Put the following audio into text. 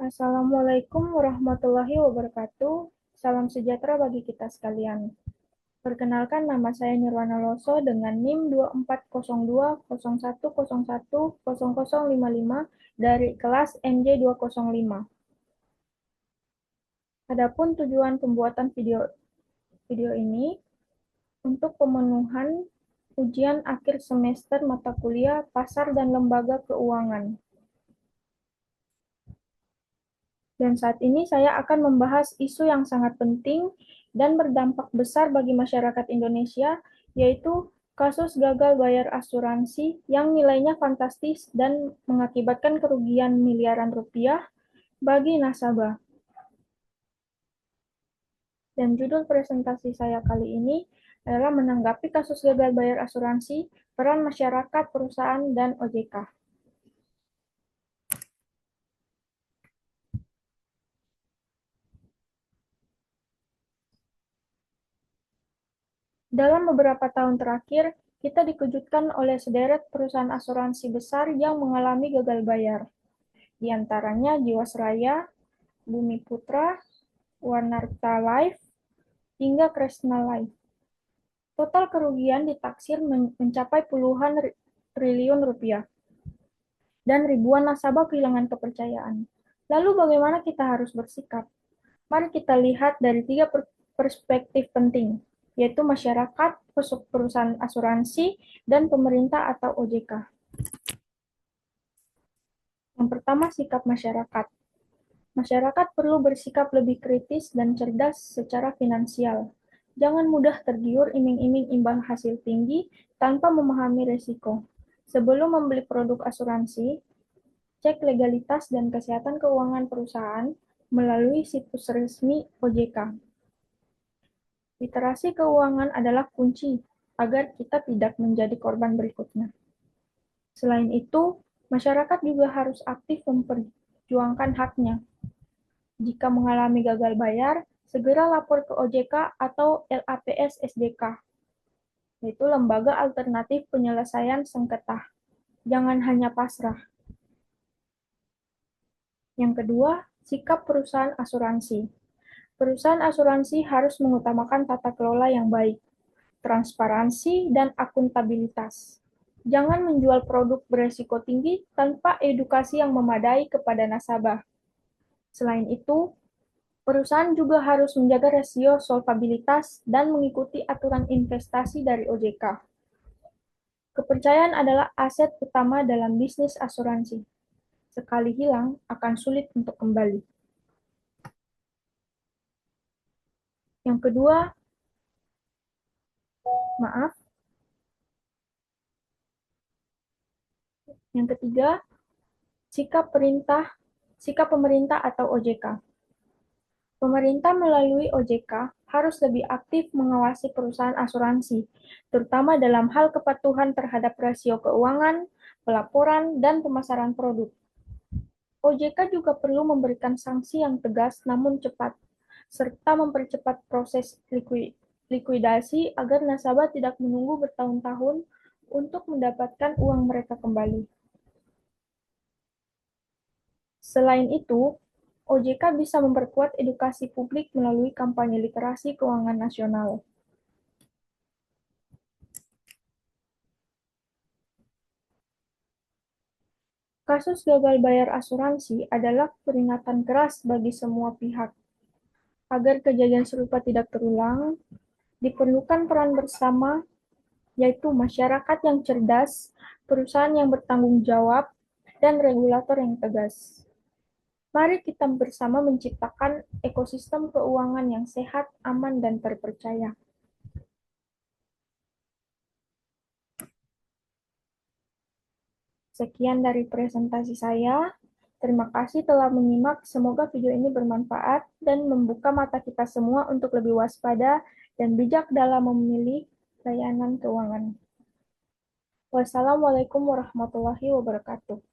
Assalamualaikum warahmatullahi wabarakatuh. Salam sejahtera bagi kita sekalian. Perkenalkan, nama saya Nirwana Loso dengan NIM 240201010055 dari kelas MJ205. Adapun tujuan pembuatan video ini untuk pemenuhan ujian akhir semester mata kuliah Pasar dan Lembaga Keuangan. Dan saat ini saya akan membahas isu yang sangat penting dan berdampak besar bagi masyarakat Indonesia, yaitu kasus gagal bayar asuransi yang nilainya fantastis dan mengakibatkan kerugian miliaran rupiah bagi nasabah. Dan judul presentasi saya kali ini adalah menanggapi kasus gagal bayar asuransi, peran masyarakat, perusahaan, dan OJK. Dalam beberapa tahun terakhir, kita dikejutkan oleh sederet perusahaan asuransi besar yang mengalami gagal bayar. Di antaranya Jiwasraya, Bumi Putra, Warnarta Life, hingga Kresna Life. Total kerugian ditaksir mencapai puluhan triliun rupiah. Dan ribuan nasabah kehilangan kepercayaan. Lalu bagaimana kita harus bersikap? Mari kita lihat dari 3 perspektif penting, yaitu masyarakat, perusahaan asuransi, dan pemerintah atau OJK. Yang pertama, sikap masyarakat. Masyarakat perlu bersikap lebih kritis dan cerdas secara finansial. Jangan mudah tergiur iming-iming imbal hasil tinggi tanpa memahami risiko. Sebelum membeli produk asuransi, cek legalitas dan kesehatan keuangan perusahaan melalui situs resmi OJK. Literasi keuangan adalah kunci agar kita tidak menjadi korban berikutnya. Selain itu, masyarakat juga harus aktif memperjuangkan haknya. Jika mengalami gagal bayar, segera lapor ke OJK atau LAPS SDK, yaitu Lembaga Alternatif Penyelesaian Sengketa. Jangan hanya pasrah. Yang kedua, sikap perusahaan asuransi. Perusahaan asuransi harus mengutamakan tata kelola yang baik, transparansi, dan akuntabilitas. Jangan menjual produk beresiko tinggi tanpa edukasi yang memadai kepada nasabah. Selain itu, perusahaan juga harus menjaga rasio solvabilitas dan mengikuti aturan investasi dari OJK. Kepercayaan adalah aset utama dalam bisnis asuransi. Sekali hilang, akan sulit untuk kembali. Yang kedua, Yang ketiga, sikap pemerintah atau OJK. Pemerintah melalui OJK harus lebih aktif mengawasi perusahaan asuransi, terutama dalam hal kepatuhan terhadap rasio keuangan, pelaporan, dan pemasaran produk. OJK juga perlu memberikan sanksi yang tegas namun cepat, serta mempercepat proses likuidasi agar nasabah tidak menunggu bertahun-tahun untuk mendapatkan uang mereka kembali. Selain itu, OJK bisa memperkuat edukasi publik melalui kampanye literasi keuangan nasional. Kasus gagal bayar asuransi adalah peringatan keras bagi semua pihak. Agar kejadian serupa tidak terulang, diperlukan peran bersama, yaitu masyarakat yang cerdas, perusahaan yang bertanggung jawab, dan regulator yang tegas. Mari kita bersama menciptakan ekosistem keuangan yang sehat, aman, dan terpercaya. Sekian dari presentasi saya. Terima kasih telah menyimak. Semoga video ini bermanfaat dan membuka mata kita semua untuk lebih waspada dan bijak dalam memilih layanan keuangan. Wassalamualaikum warahmatullahi wabarakatuh.